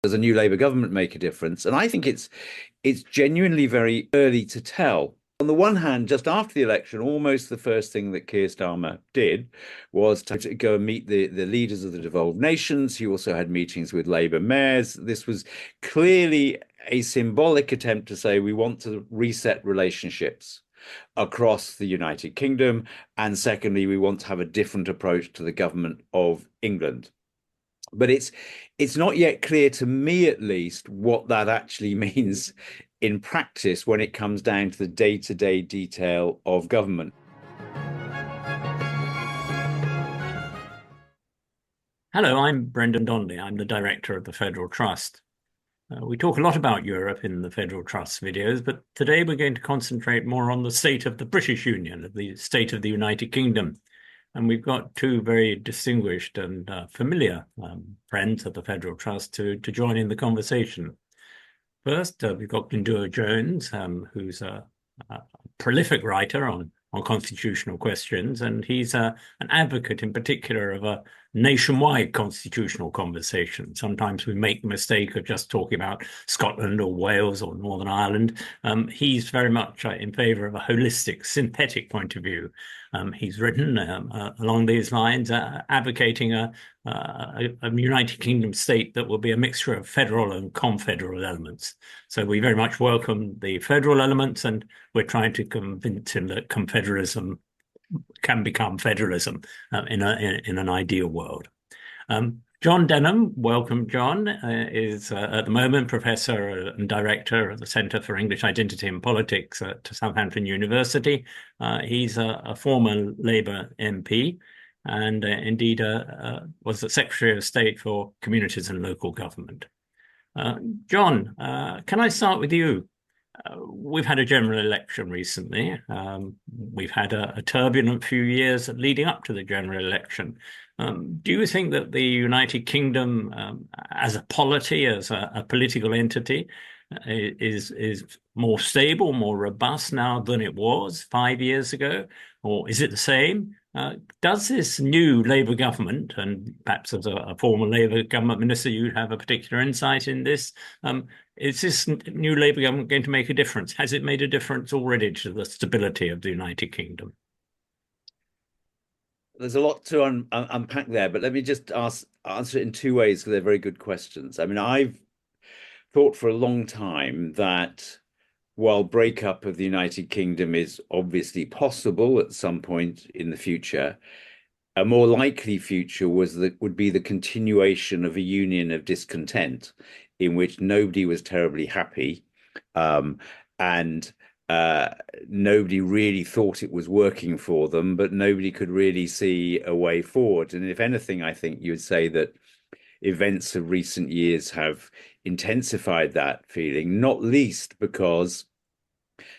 does a new Labour government make a difference? And I think it's genuinely very early to tell. On the one hand, just after the election, almost the first thing that Keir Starmer did was to go and meet the leaders of the devolved nations. He also had meetings with Labour mayors. This was clearly a symbolic attempt to say we want to reset relationships across the United Kingdom. And secondly, we want to have a different approach to the government of England. But it's not yet clear to me, at least, what that actually means in practice when it comes down to the day-to-day detail of government. Hello, I'm Brendan Donnelly. I'm the director of the Federal Trust. We talk a lot about Europe in the Federal Trust videos, but today we're going to concentrate more on the state of the British Union, the state of the United Kingdom. And we've got two very distinguished and familiar friends of the Federal Trust to join in the conversation. First, we've got Glyndwr Jones, who's a prolific writer on constitutional questions, and he's an advocate in particular of a nationwide constitutional conversation. Sometimes we make the mistake of just talking about Scotland or Wales or Northern Ireland. He's very much in favour of a holistic, synthetic point of view. He's written along these lines, advocating a United Kingdom state that will be a mixture of federal and confederal elements. So we very much welcome the federal elements, and we're trying to convince him that confederalism can become federalism in an ideal world. John Denham, welcome, John, is at the moment Professor and Director of the Centre for English Identity and Politics at Southampton University. He's a former Labour MP and indeed was the Secretary of State for Communities and Local Government. John, can I start with you? We've had a general election recently. We've had a turbulent few years leading up to the general election. Do you think that the United Kingdom, as a polity, as a political entity, is more stable, more robust now than it was 5 years ago? Or is it the same? Does this new Labour government, and perhaps as a former Labour government minister, you have a particular insight in this, is this new Labour government going to make a difference? Has it made a difference already to the stability of the United Kingdom? There's a lot to unpack there, but let me just answer it in two ways because they're very good questions. I mean, I've thought for a long time that while breakup of the United Kingdom is obviously possible at some point in the future, a more likely future would be the continuation of a union of discontent in which nobody was terribly happy, and nobody really thought it was working for them, but nobody could really see a way forward. And if anything, I think you would say that events of recent years have intensified that feeling, not least because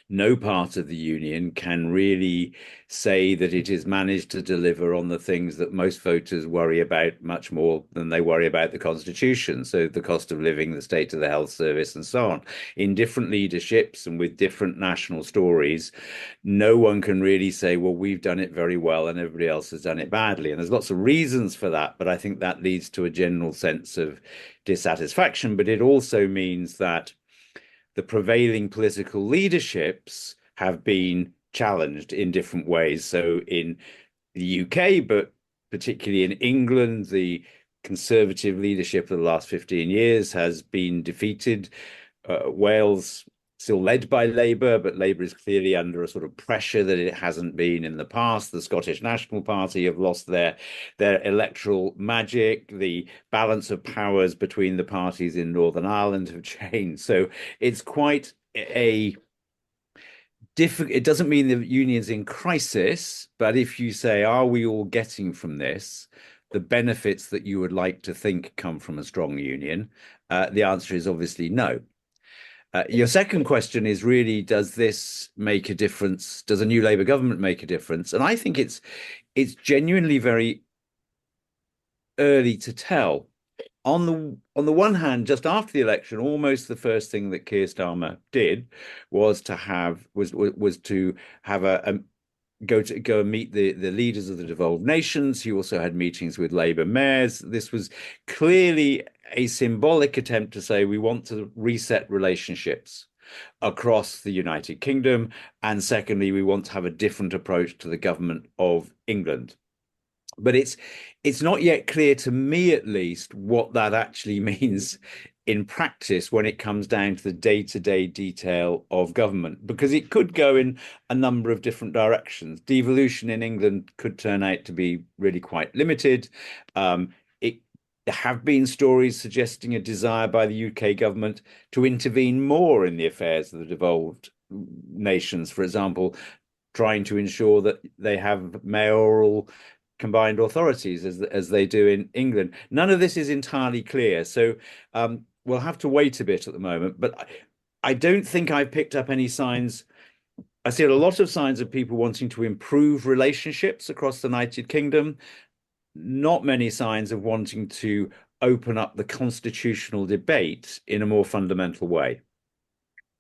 no part of the union can really say that it has managed to deliver on the things that most voters worry about much more than they worry about the constitution. So the cost of living, the state of the health service, and so on. In different leaderships and with different national stories, no one can really say, well, we've done it very well and everybody else has done it badly. And there's lots of reasons for that, but I think that leads to a general sense of dissatisfaction. But it also means that the prevailing political leaderships have been challenged in different ways. So in the UK, but particularly in England, the Conservative leadership of the last 15 years has been defeated. Wales still led by Labour, but Labour is clearly under a sort of pressure that it hasn't been in the past. The Scottish National Party have lost their electoral magic. The balance of powers between the parties in Northern Ireland have changed. So it's quite a difficult. It doesn't mean the union's in crisis, but if you say, are we all getting from this the benefits that you would like to think come from a strong union? The answer is obviously no. Your second question is really, does this make a difference? Does a new Labour government make a difference? And I think it's genuinely very early to tell. On the one hand, just after the election, almost the first thing that Keir Starmer did was to have go and meet the leaders of the devolved nations. He also had meetings with Labour mayors. This was clearly a symbolic attempt to say we want to reset relationships across the United Kingdom, and secondly, we want to have a different approach to the government of England. But it's not yet clear to me, at least, what that actually means in practice when it comes down to the day-to-day detail of government, because it could go in a number of different directions. Devolution in England could turn out to be really quite limited. It There have been stories suggesting a desire by the UK government to intervene more in the affairs of the devolved nations, for example, trying to ensure that they have mayoral combined authorities as they do in England. None of this is entirely clear, so we'll have to wait a bit at the moment. But I don't think I've picked up any signs. I see a lot of signs of people wanting to improve relationships across the United Kingdom, not many signs of wanting to open up the constitutional debate in a more fundamental way.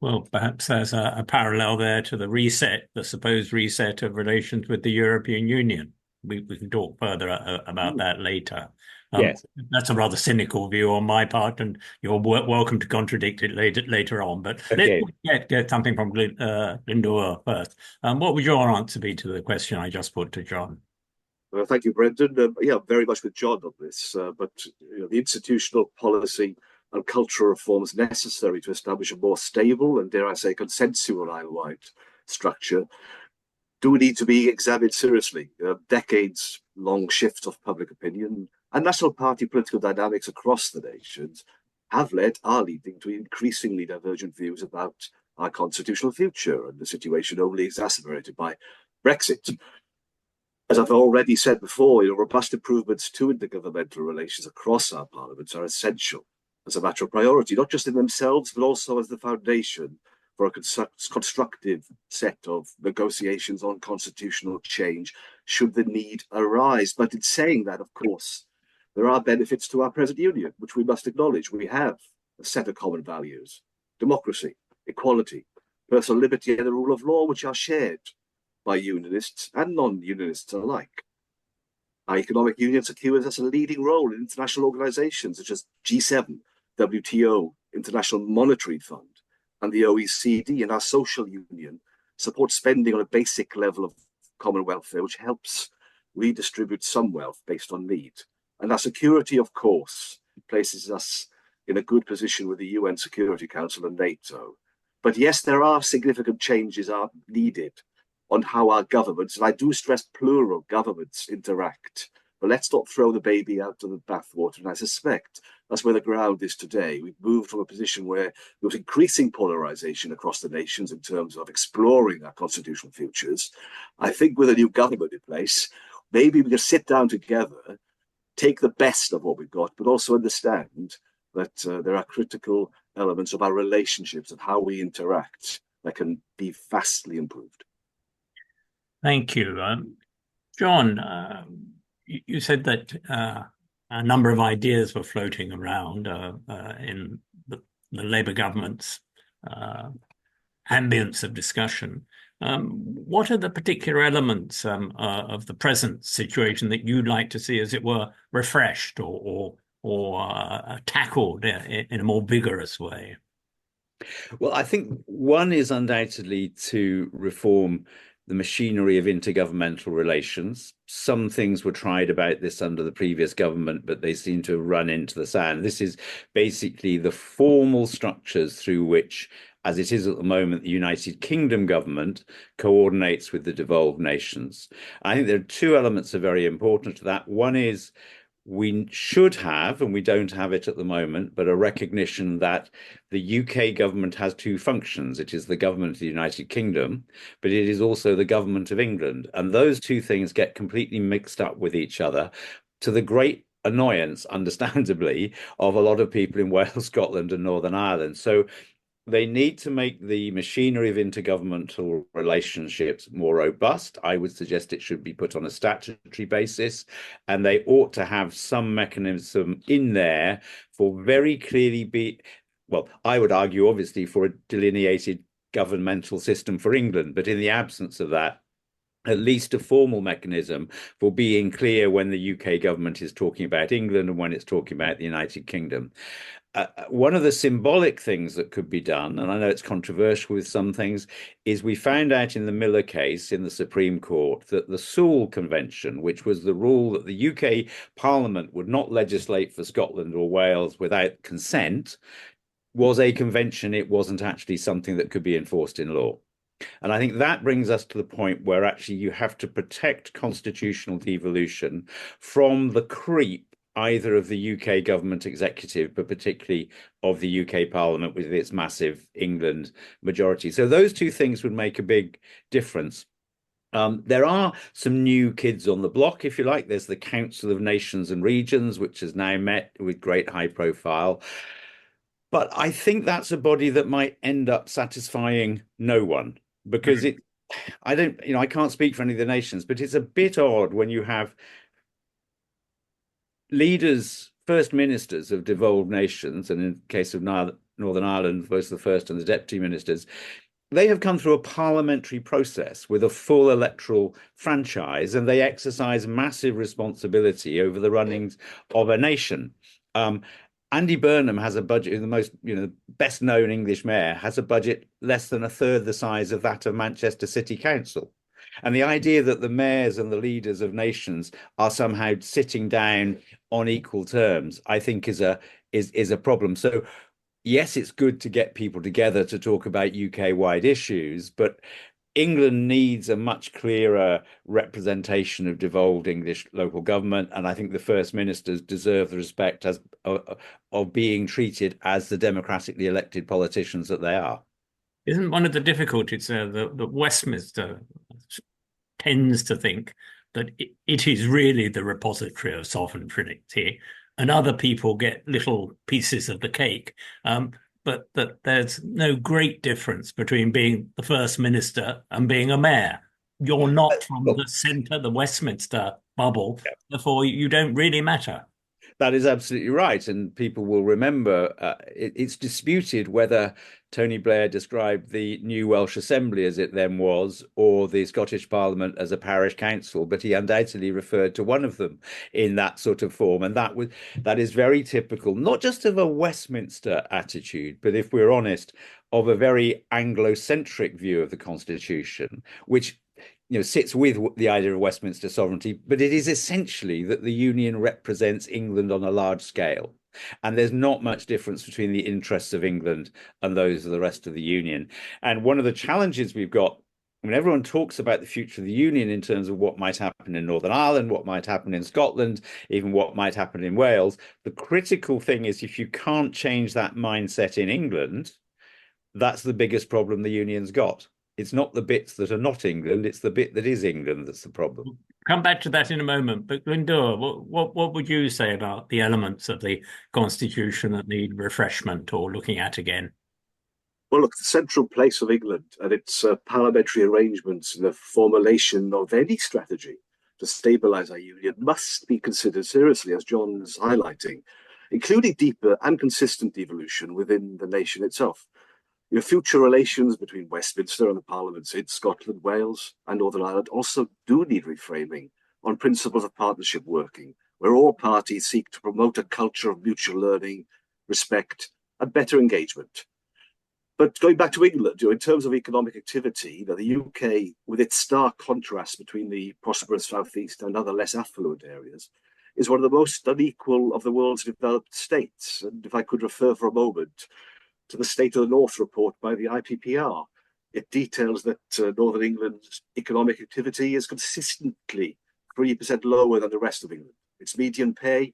Well, perhaps there's a parallel there to the reset, the supposed reset of relations with the European Union. We can talk further about that later. Yes. That's a rather cynical view on my part, and you're welcome to contradict it later on. But let's Okay. get something from Glyndwr first. What would your answer be to the question I just put to John? Thank you, Brendan. Yeah, very much with John on this. But the institutional policy and cultural reforms necessary to establish a more stable and, dare I say, consensual Isle-wide structure do need to be examined seriously. Decades-long shifts of public opinion and national party political dynamics across the nations are leading to increasingly divergent views about our constitutional future, and the situation only exacerbated by Brexit. As I've already said before, robust improvements to intergovernmental relations across our parliaments are essential as a matter of priority, not just in themselves, but also as the foundation for a constructive set of negotiations on constitutional change should the need arise. But in saying that, of course, there are benefits to our present union, which we must acknowledge. We have a set of common values: democracy, equality, personal liberty, and the rule of law, which are shared by unionists and non-unionists alike. Our economic union secures us a leading role in international organizations such as G7, WTO, International Monetary Fund, and the OECD. And our social union supports spending on a basic level of common welfare, which helps redistribute some wealth based on need. And our security, of course, places us in a good position with the UN Security Council and NATO. But yes, there are significant changes are needed on how our governments, and I do stress plural, governments interact. But let's not throw the baby out of the bathwater. And I suspect that's where the ground is today. We've moved from a position where there was increasing polarization across the nations in terms of exploring our constitutional futures. I think with a new government in place, maybe we can sit down together, take the best of what we've got, but also understand that there are critical elements of our relationships and how we interact that can be vastly improved. Thank you. John, you said that a number of ideas were floating around in the Labour government's ambience of discussion. What are the particular elements of the present situation that you'd like to see, as it were, refreshed or tackled in a more vigorous way? Well, I think one is undoubtedly to reform the machinery of intergovernmental relations. Some things were tried about this under the previous government, but they seem to have run into the sand. This is basically the formal structures through which, as it is at the moment, the United Kingdom government coordinates with the devolved nations. I think there are two elements that are very important to that. One is we should have, and we don't have it at the moment, but a recognition that the UK government has two functions. It is the government of the United Kingdom, but it is also the government of England. And those two things get completely mixed up with each other, to the great annoyance, understandably, of a lot of people in Wales, Scotland, and Northern Ireland. So they need to make the machinery of intergovernmental relationships more robust. I would suggest it should be put on a statutory basis, and they ought to have some mechanism in there for very clearly well, I would argue, obviously, for a delineated governmental system for England. But in the absence of that, at least a formal mechanism for being clear when the UK government is talking about England and when it's talking about the United Kingdom. One of the symbolic things that could be done, and I know it's controversial with some things, is we found out in the Miller case in the Supreme Court that the Sewell Convention, which was the rule that the UK Parliament would not legislate for Scotland or Wales without consent, was a convention. It wasn't actually something that could be enforced in law. And I think that brings us to the point where actually you have to protect constitutional devolution from the creep either of the UK government executive, but particularly of the UK Parliament with its massive England majority. So those two things would make a big difference. There are some new kids on the block, if you like. There's the Council of Nations and Regions, which has now met with great high profile. But I think that's a body that might end up satisfying no one because I can't speak for any of the nations, but it's a bit odd when you have leaders, first ministers of devolved nations, and in the case of Northern Ireland, both the first and the deputy ministers, they have come through a parliamentary process with a full electoral franchise, and they exercise massive responsibility over the runnings of a nation. Andy Burnham has a budget, the most, best known English mayor, has a budget less than a third the size of that of Manchester City Council. And the idea that the mayors and the leaders of nations are somehow sitting down on equal terms, I think is a problem. So yes, it's good to get people together to talk about UK-wide issues, but England needs a much clearer representation of devolved English local government, and I think the first ministers deserve the respect of being treated as the democratically elected politicians that they are. Isn't one of the difficulties that Westminster tends to think that it is really the repository of sovereignty, and other people get little pieces of the cake, but that there's no great difference between being the First Minister and being a mayor. You're not from the centre, the Westminster bubble, therefore you don't really matter. That is absolutely right. And people will remember it's disputed whether Tony Blair described the new Welsh Assembly as it then was, or the Scottish Parliament as a parish council, but he undoubtedly referred to one of them in that sort of form. And that is very typical, not just of a Westminster attitude, but if we're honest, of a very Anglo-centric view of the Constitution, which sits with the idea of Westminster sovereignty, but it is essentially that the Union represents England on a large scale. And there's not much difference between the interests of England and those of the rest of the Union. And one of the challenges we've got, when everyone talks about the future of the Union in terms of what might happen in Northern Ireland, what might happen in Scotland, even what might happen in Wales, the critical thing is if you can't change that mindset in England, that's the biggest problem the Union's got. It's not the bits that are not England, it's the bit that is England that's the problem. Come back to that in a moment, but Glyndwr, what would you say about the elements of the Constitution that need refreshment or looking at again? Well, look, the central place of England and its parliamentary arrangements in the formulation of any strategy to stabilise our union must be considered seriously, as John's highlighting, including deeper and consistent devolution within the nation itself. Future relations between Westminster and the parliaments in Scotland, Wales, and Northern Ireland also do need reframing on principles of partnership working, where all parties seek to promote a culture of mutual learning, respect, and better engagement. But going back to England, in terms of economic activity, the UK, with its stark contrast between the prosperous southeast and other less affluent areas, is one of the most unequal of the world's developed states. And if I could refer for a moment to the State of the North report by the IPPR. It details that Northern England's economic activity is consistently 3% lower than the rest of England. Its median pay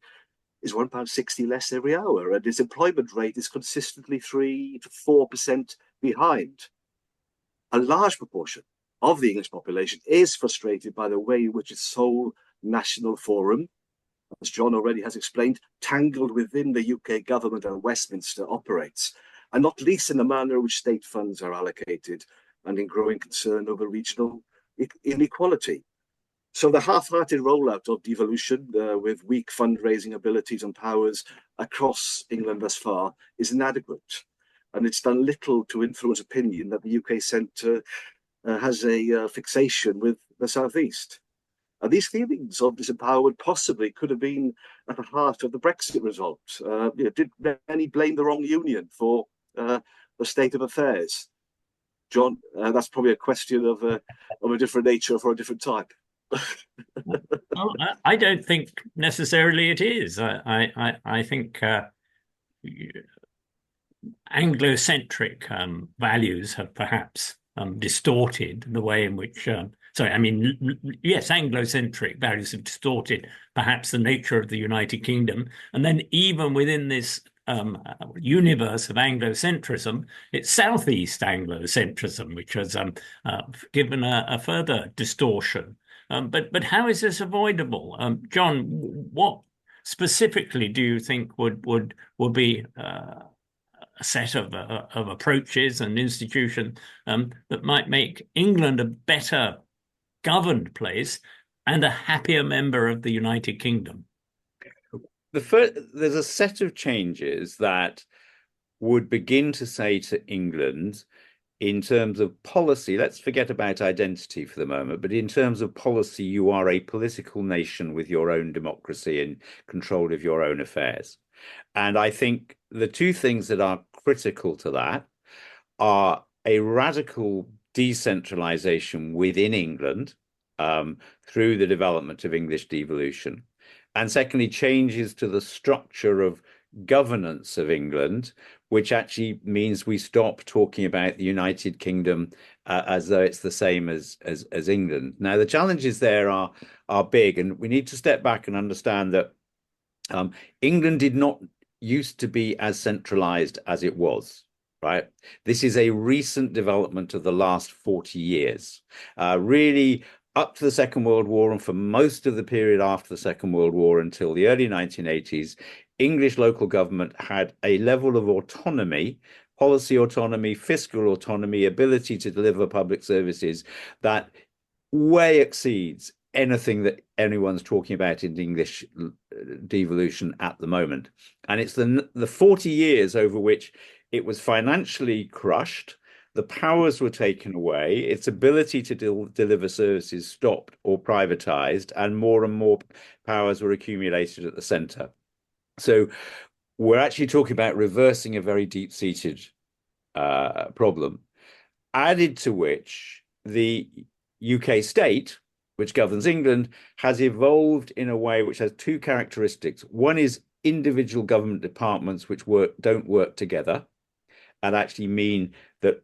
is £1.60 less every hour, and its employment rate is consistently 3 to 4% behind. A large proportion of the English population is frustrated by the way in which its sole national forum, as John already has explained, tangled within the UK government and Westminster operates, and not least in the manner in which state funds are allocated and in growing concern over regional inequality. So the half-hearted rollout of devolution with weak fundraising abilities and powers across England thus far is inadequate. And it's done little to influence opinion that the UK centre has a fixation with the southeast. And these feelings of disempowerment possibly could have been at the heart of the Brexit result. Did many blame the wrong union for the state of affairs? John, that's probably a question of a different nature for a different time. Well, I don't think necessarily it is. I think Anglo-centric values have perhaps distorted the way in which, yes, Anglo-centric values have distorted perhaps the nature of the United Kingdom. And then even within this universe of Anglo-centrism, it's Southeast Anglo-centrism, which has given a further distortion. But how is this avoidable? John, what specifically do you think would be a set of approaches and institutions that might make England a better governed place and a happier member of the United Kingdom? There's a set of changes that would begin to say to England, in terms of policy, let's forget about identity for the moment, but in terms of policy, you are a political nation with your own democracy and control of your own affairs. And I think the two things that are critical to that are a radical decentralisation within England through the development of English devolution. And secondly, changes to the structure of governance of England, which actually means we stop talking about the United Kingdom as though it's the same as England. Now, the challenges there are big, and we need to step back and understand that England did not used to be as centralized as it was, right? This is a recent development of the last 40 years. Really, up to the Second World War and for most of the period after the Second World War until the early 1980s, English local government had a level of autonomy, policy autonomy, fiscal autonomy, ability to deliver public services that way exceeds anything that anyone's talking about in English devolution at the moment. And it's the 40 years over which it was financially crushed, the powers were taken away, its ability to deliver services stopped or privatized, and more powers were accumulated at the center. So we're actually talking about reversing a very deep-seated problem, added to which the UK state, which governs England, has evolved in a way which has two characteristics. One is individual government departments which don't work together and actually mean that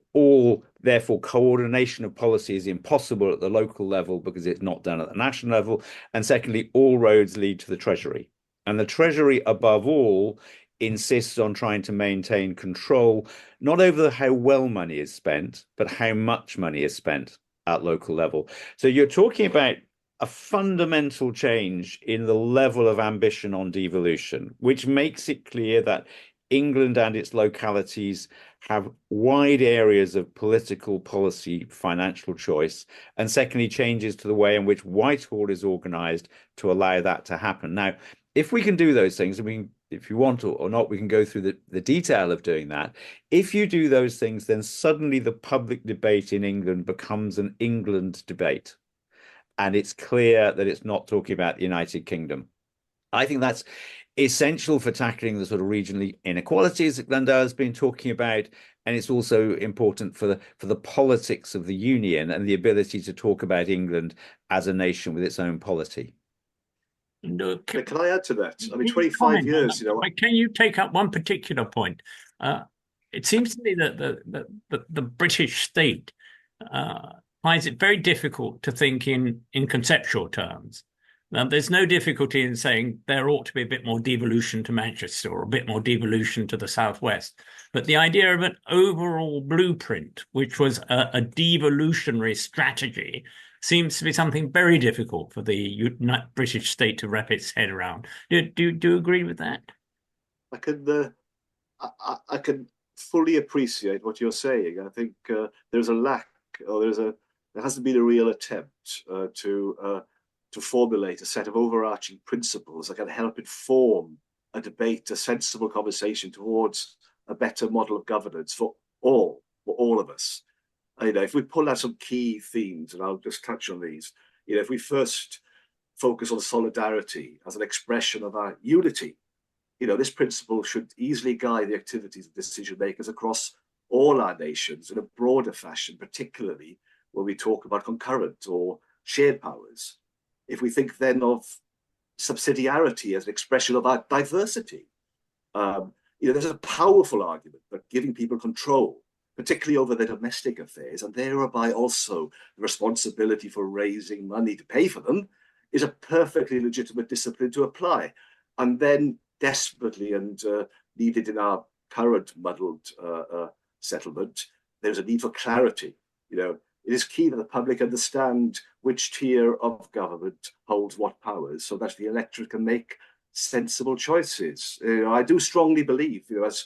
therefore, coordination of policy is impossible at the local level because it's not done at the national level. And secondly, all roads lead to the Treasury. And the Treasury, above all, insists on trying to maintain control, not over how well money is spent, but how much money is spent at local level. So you're talking about a fundamental change in the level of ambition on devolution, which makes it clear that England and its localities have wide areas of political policy, financial choice, and secondly, changes to the way in which Whitehall is organised to allow that to happen. Now, if we can do those things, if you want to or not, we can go through the detail of doing that. If you do those things, then suddenly the public debate in England becomes an England debate. And it's clear that it's not talking about the United Kingdom. I think that's essential for tackling the sort of regional inequalities that Glyndwr has been talking about. And it's also important for the politics of the union and the ability to talk about England as a nation with its own polity. No, can I add to that? I mean, 25 years, Can you take up one particular point? It seems to me that the British state finds it very difficult to think in conceptual terms. There's no difficulty in saying there ought to be a bit more devolution to Manchester or a bit more devolution to the southwest. But the idea of an overall blueprint, which was a devolutionary strategy, seems to be something very difficult for the British state to wrap its head around. Do you agree with that? I can fully appreciate what you're saying. I think there's a lack, or there hasn't been a real attempt to formulate a set of overarching principles that can help inform a debate, a sensible conversation towards a better model of governance for all of us. If we pull out some key themes, and I'll just touch on these, if we first focus on solidarity as an expression of our unity, this principle should easily guide the activities of decision makers across all our nations in a broader fashion, particularly when we talk about concurrent or shared powers. If we think then of subsidiarity as an expression of our diversity, there's a powerful argument that giving people control, particularly over their domestic affairs, and thereby also the responsibility for raising money to pay for them, is a perfectly legitimate discipline to apply. And then desperately and needed in our current muddled settlement, there's a need for clarity. It is key that the public understand which tier of government holds what powers so that the electorate can make sensible choices. I do strongly believe, as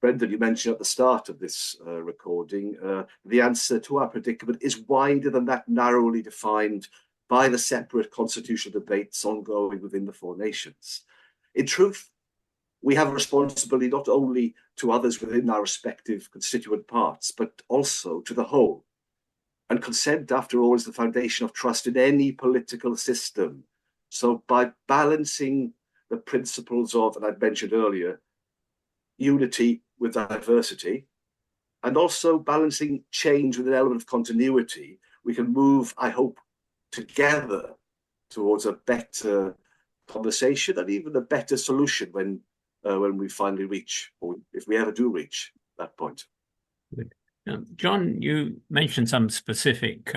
Brendan, you mentioned at the start of this recording, the answer to our predicament is wider than that narrowly defined by the separate constitutional debates ongoing within the four nations. In truth, we have a responsibility not only to others within our respective constituent parts, but also to the whole. And consent, after all, is the foundation of trust in any political system. So by balancing the principles of, and I mentioned earlier, unity with diversity, and also balancing change with an element of continuity, we can move, I hope, together towards a better conversation and even a better solution when we finally reach, or if we ever do reach that point. John, you mentioned some specific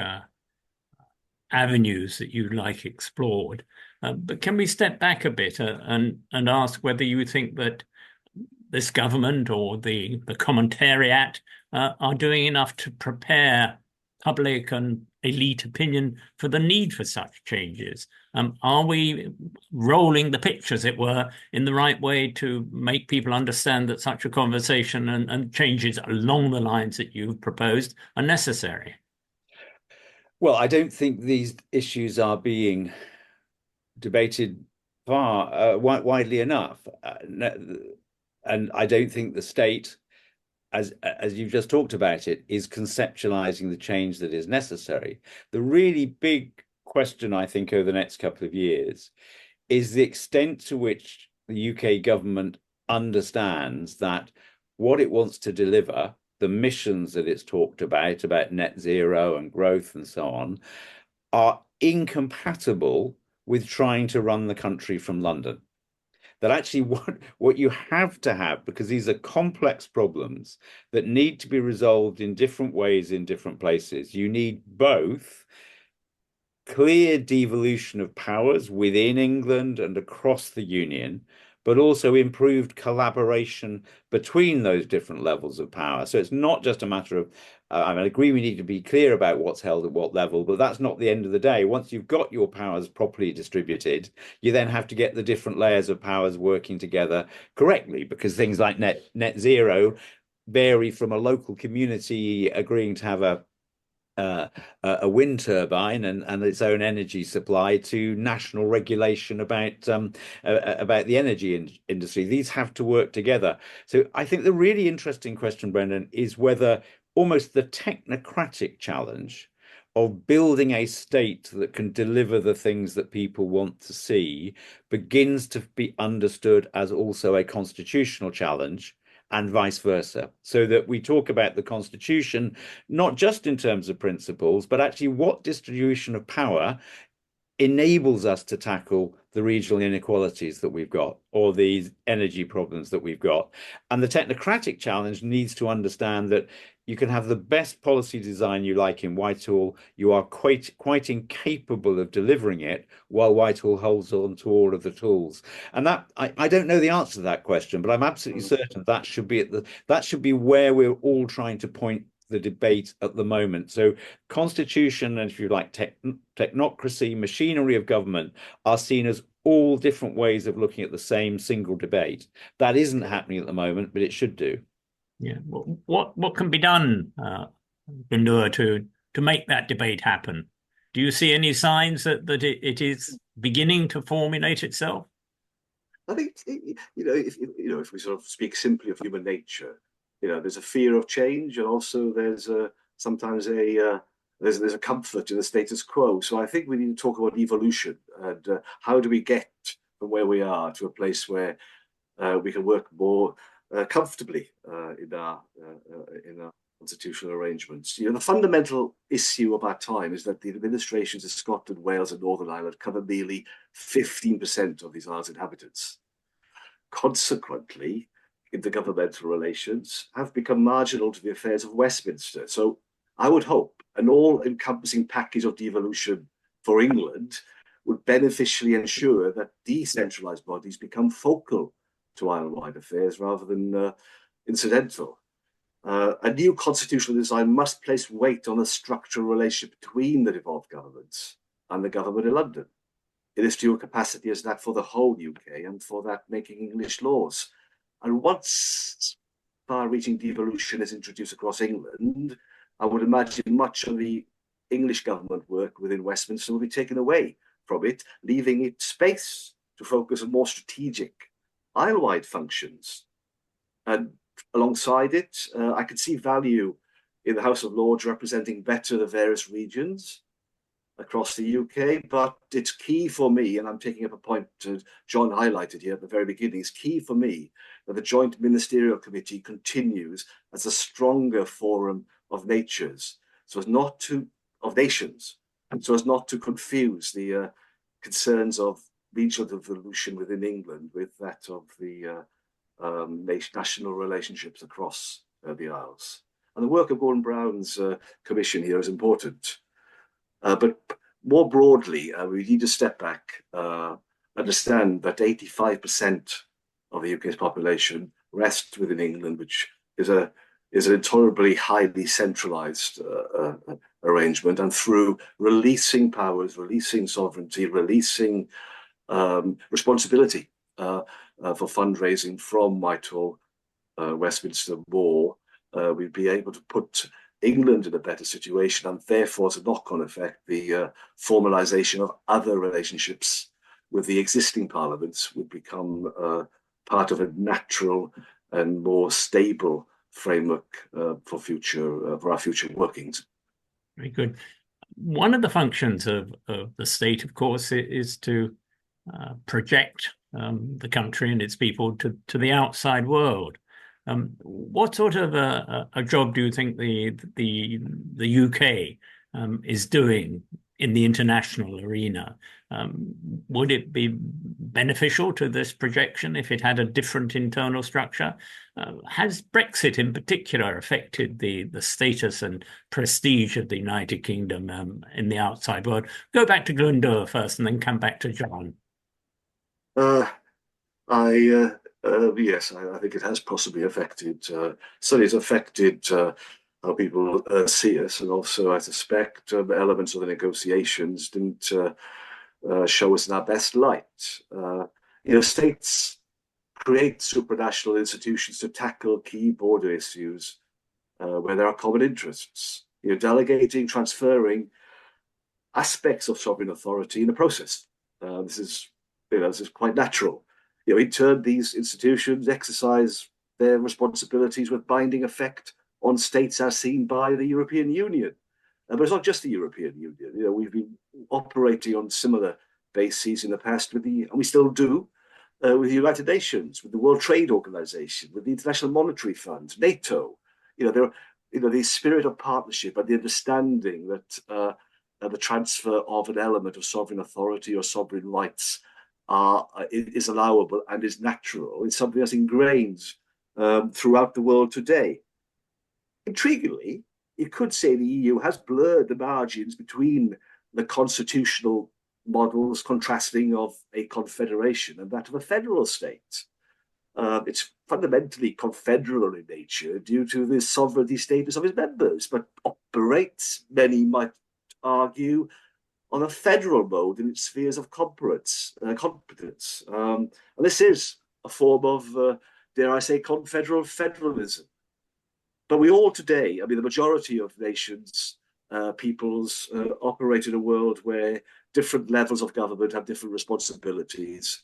avenues that you'd like explored, but can we step back a bit and ask whether you think that this government or the commentariat are doing enough to prepare public and elite opinion for the need for such changes? Are we rolling the pitch, as it were, in the right way to make people understand that such a conversation and changes along the lines that you've proposed are necessary? Well, I don't think these issues are being debated widely enough. And I don't think the state, as you've just talked about it, is conceptualizing the change that is necessary. The really big question, I think, over the next couple of years is the extent to which the UK government understands that what it wants to deliver, the missions that it's talked about net zero and growth and so on, are incompatible with trying to run the country from London. That actually what you have to have, because these are complex problems that need to be resolved in different ways in different places, you need both clear devolution of powers within England and across the Union, but also improved collaboration between those different levels of power. So it's not just a matter of, I agree we need to be clear about what's held at what level, but that's not the end of the day. Once you've got your powers properly distributed, you then have to get the different layers of powers working together correctly, because things like net zero vary from a local community agreeing to have a wind turbine and its own energy supply to national regulation about the energy industry. These have to work together. So I think the really interesting question, Brendan, is whether almost the technocratic challenge of building a state that can deliver the things that people want to see begins to be understood as also a constitutional challenge, and vice versa, so that we talk about the Constitution, not just in terms of principles, but actually what distribution of power enables us to tackle the regional inequalities that we've got, or these energy problems that we've got. And the technocratic challenge needs to understand that you can have the best policy design you like in Whitehall, you are quite incapable of delivering it while Whitehall holds on to all of the tools. And that I don't know the answer to that question, but I'm absolutely certain that should be where we're all trying to point the debate at the moment. So constitution and, if you like, technocracy, machinery of government are seen as all different ways of looking at the same single debate. That isn't happening at the moment, but it should do. Yeah. What can be done, Glyndwr, to make that debate happen? Do you see any signs that it is beginning to formulate itself? I think if we sort of speak simply of human nature, there's a fear of change, and also there's a sometimes there's a comfort in the status quo. So I think we need to talk about evolution and how do we get from where we are to a place where we can work more comfortably in our constitutional arrangements. The fundamental issue of our time is that the administrations of Scotland, Wales, and Northern Ireland cover nearly 15% of these isles' inhabitants. Consequently, intergovernmental relations have become marginal to the affairs of Westminster. So I would hope an all-encompassing package of devolution for England would beneficially ensure that decentralised bodies become focal to isle-wide affairs rather than incidental. A new constitutional design must place weight on the structural relationship between the devolved governments and the government in London in its dual capacity as that for the whole UK and for that making English laws. And once far-reaching devolution is introduced across England, I would imagine much of the English government work within Westminster will be taken away from it, leaving it space to focus on more strategic isle-wide functions. And alongside it, I could see value in the House of Lords representing better the various regions across the UK, but it's key for me, and I'm taking up a point John highlighted here at the very beginning, it's key for me that the Joint Ministerial Committee continues as a stronger forum of nations, of nations, so as not to confuse the concerns of regional devolution within England with that of the national relationships across the Isles. And the work of Gordon Brown's commission here is important. But more broadly, we need to step back, understand that 85% of the UK's population rests within England, which is an intolerably highly centralised arrangement. And through releasing powers, releasing sovereignty, releasing responsibility for fundraising from Whitehall, Westminster more, we'd be able to put England in a better situation, and therefore, as a knock-on effect, the formalisation of other relationships with the existing parliaments would become part of a natural and more stable framework for our future workings. Very good. One of the functions of the state, of course, is to project the country and its people to the outside world. What sort of a job do you think the UK is doing in the international arena? Would it be beneficial to this projection if it had a different internal structure? Has Brexit in particular affected the status and prestige of the United Kingdom in the outside world? Go back to Glyndwr first and then come back to John. Yes, I think it has possibly affected, certainly it's affected how people see us, and also I suspect elements of the negotiations didn't show us in our best light. States create supranational institutions to tackle key border issues where there are common interests, delegating, transferring aspects of sovereign authority in the process. This is quite natural. In turn, these institutions exercise their responsibilities with binding effect on states as seen by the European Union. But it's not just the European Union. We've been operating on similar bases in the past and we still do, with the United Nations, with the World Trade Organization, with the International Monetary Fund, NATO. The spirit of partnership and the understanding that the transfer of an element of sovereign authority or sovereign rights is allowable and is natural. It's something that's ingrained throughout the world today. Intriguingly, you could say the EU has blurred the margins between the constitutional models contrasting of a confederation and that of a federal state. It's fundamentally confederal in nature due to the sovereignty status of its members, but operates, many might argue, on a federal mode in its spheres of competence. And this is a form of, dare I say, confederal federalism. But we all today, the majority of nations, peoples, operate in a world where different levels of government have different responsibilities.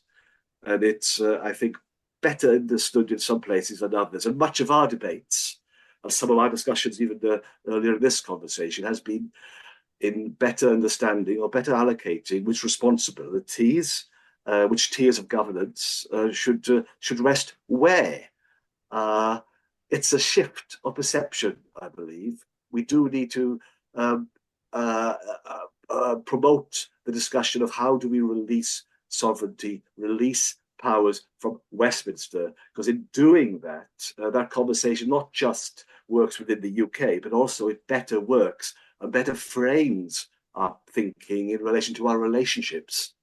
And it's, I think, better understood in some places than others. And much of our debates and some of our discussions even earlier in this conversation has been in better understanding or better allocating which responsibilities, which tiers of governance should rest where. It's a shift of perception, I believe. We do need to promote the discussion of how do we release sovereignty, release powers from Westminster, because in doing that, that conversation not just works within the UK, but also it better works and better frames our thinking in relation to our relationships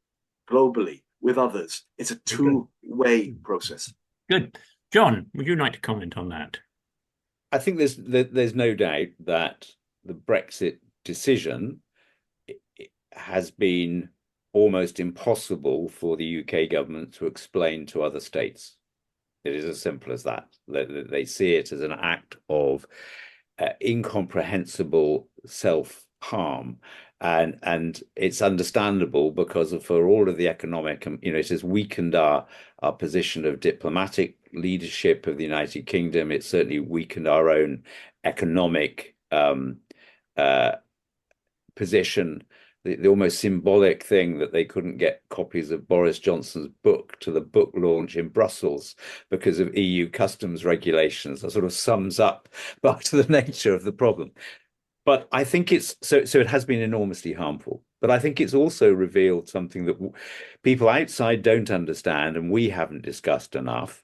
globally with others. It's a two-way process. Good. John, would you like to comment on that? I think there's no doubt that the Brexit decision has been almost impossible for the UK government to explain to other states. It is as simple as that. They see it as an act of incomprehensible self-harm. And it's understandable because for all of the economic, it has weakened our position of diplomatic leadership of the United Kingdom. It's certainly weakened our own economic position. The almost symbolic thing that they couldn't get copies of Boris Johnson's book to the book launch in Brussels because of EU customs regulations. That sort of sums up part of the nature of the problem. But I think it's so it has been enormously harmful. But I think it's also revealed something that people outside don't understand and we haven't discussed enough,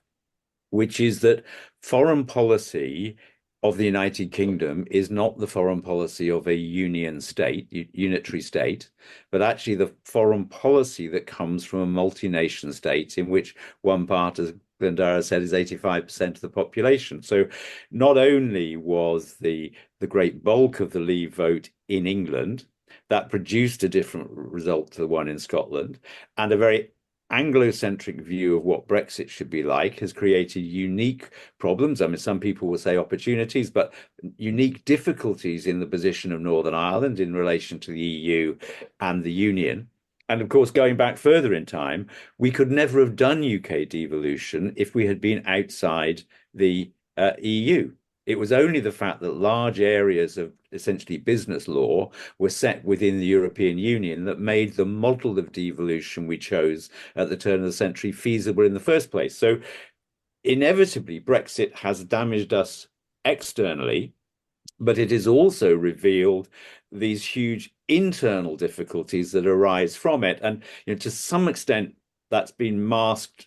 which is that foreign policy of the United Kingdom is not the foreign policy of a union state, unitary state, but actually the foreign policy that comes from a multi-nation state in which one part, as Glyndwr said, is 85% of the population. So not only was the great bulk of the Leave vote in England, that produced a different result to the one in Scotland, and a very Anglo-centric view of what Brexit should be like has created unique problems. I mean, some people will say opportunities, but unique difficulties in the position of Northern Ireland in relation to the EU and the Union. And of course, going back further in time, we could never have done UK devolution if we had been outside the EU. It was only the fact that large areas of essentially business law were set within the European Union that made the model of devolution we chose at the turn of the century feasible in the first place. So inevitably, Brexit has damaged us externally, but it has also revealed these huge internal difficulties that arise from it. And to some extent, that's been masked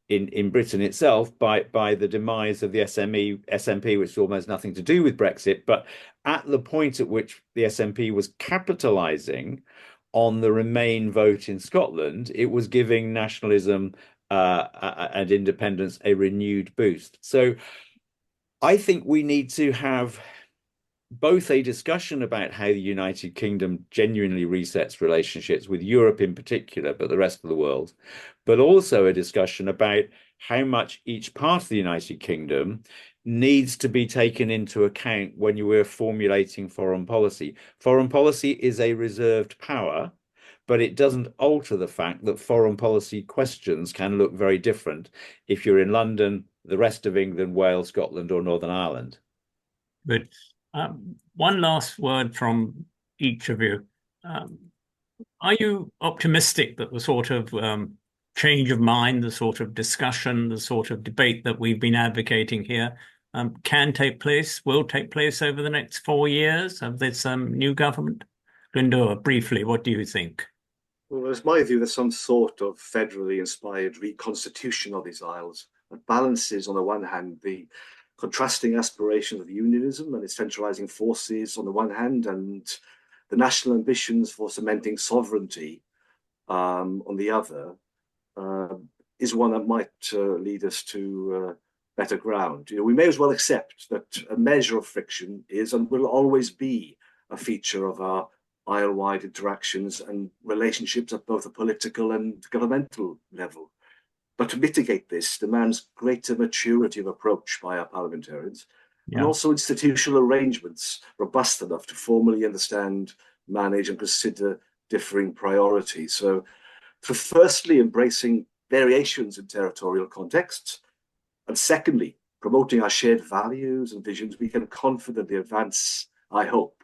in Britain itself by the demise of the SNP, which has almost nothing to do with Brexit. But at the point at which the SNP was capitalising on the Remain vote in Scotland, it was giving nationalism and independence a renewed boost. So I think we need to have both a discussion about how the United Kingdom genuinely resets relationships with Europe in particular, but the rest of the world, but also a discussion about how much each part of the United Kingdom needs to be taken into account when you were formulating foreign policy. Foreign policy is a reserved power, but it doesn't alter the fact that foreign policy questions can look very different if you're in London, the rest of England, Wales, Scotland, or Northern Ireland. Good. One last word from each of you. Are you optimistic that the sort of change of mind, the sort of discussion, the sort of debate that we've been advocating here can take place, will take place over the next 4 years of this new government? Glyndwr, briefly, what do you think? Well, it's my view there's some sort of federally inspired reconstitution of these isles that balances, on the one hand, the contrasting aspirations of unionism and its centralizing forces on the one hand, and the national ambitions for cementing sovereignty on the other, is one that might lead us to better ground. We may as well accept that a measure of friction is and will always be a feature of our isle-wide interactions and relationships at both a political and governmental level. But to mitigate this demands greater maturity of approach by our parliamentarians, and also institutional arrangements robust enough to formally understand, manage, and consider differing priorities. So, through firstly embracing variations in territorial contexts, and secondly, promoting our shared values and visions, we can confidently advance, I hope,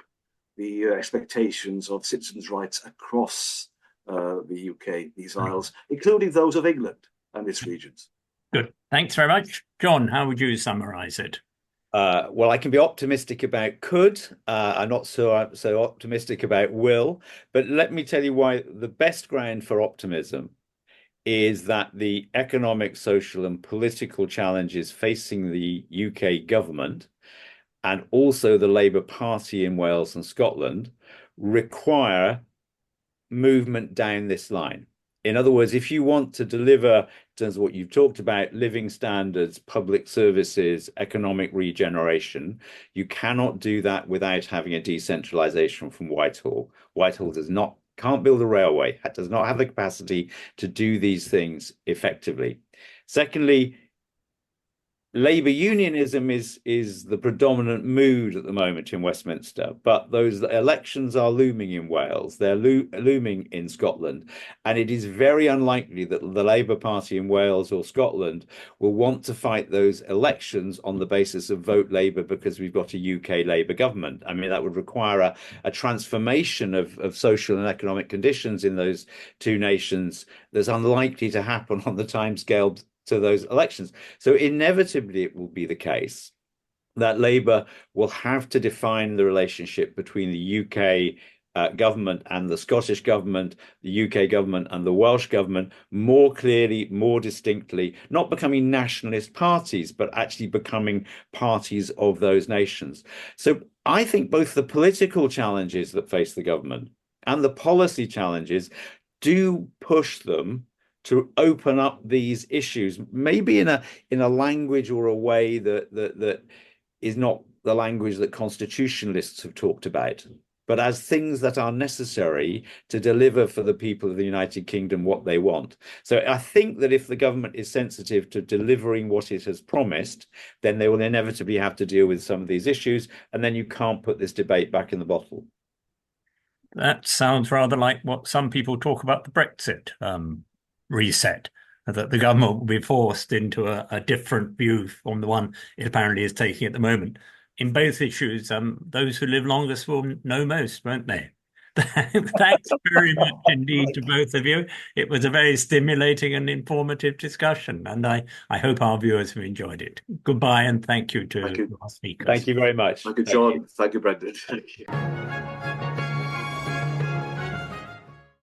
the expectations of citizens' rights across the UK, these isles, including those of England and its regions. Good. Thanks very much. John, how would you summarize it? Well, I can be optimistic about could. I'm not so optimistic about will. But let me tell you why the best ground for optimism is that the economic, social, and political challenges facing the UK government and also the Labour Party in Wales and Scotland require movement down this line. In other words, if you want to deliver, in terms of what you've talked about, living standards, public services, economic regeneration, you cannot do that without having a decentralisation from Whitehall. Whitehall can't build a railway, does not have the capacity to do these things effectively. Secondly, Labour unionism is the predominant mood at the moment in Westminster, but those elections are looming in Wales, they're looming in Scotland, and it is very unlikely that the Labour Party in Wales or Scotland will want to fight those elections on the basis of vote Labour because we've got a UK Labour government. I mean, that would require a transformation of social and economic conditions in those two nations that's unlikely to happen on the timescale to those elections. So inevitably it will be the case that Labour will have to define the relationship between the UK government and the Scottish government, the UK government and the Welsh government more clearly, more distinctly, not becoming nationalist parties, but actually becoming parties of those nations. So I think both the political challenges that face the government and the policy challenges do push them to open up these issues, maybe in a language or a way that is not the language that constitutionalists have talked about, but as things that are necessary to deliver for the people of the United Kingdom what they want. So I think that if the government is sensitive to delivering what it has promised, then they will inevitably have to deal with some of these issues, and then you can't put this debate back in the bottle. That sounds rather like what some people talk about the Brexit reset, that the government will be forced into a different view from the one it apparently is taking at the moment. In both issues, those who live longest will know most, won't they? Thanks very much indeed to both of you. It was a very stimulating and informative discussion, and I hope our viewers have enjoyed it. Goodbye, and thank you to our speakers. Thank you very much. Thank you, John. Thank you, Brendan. Thank you.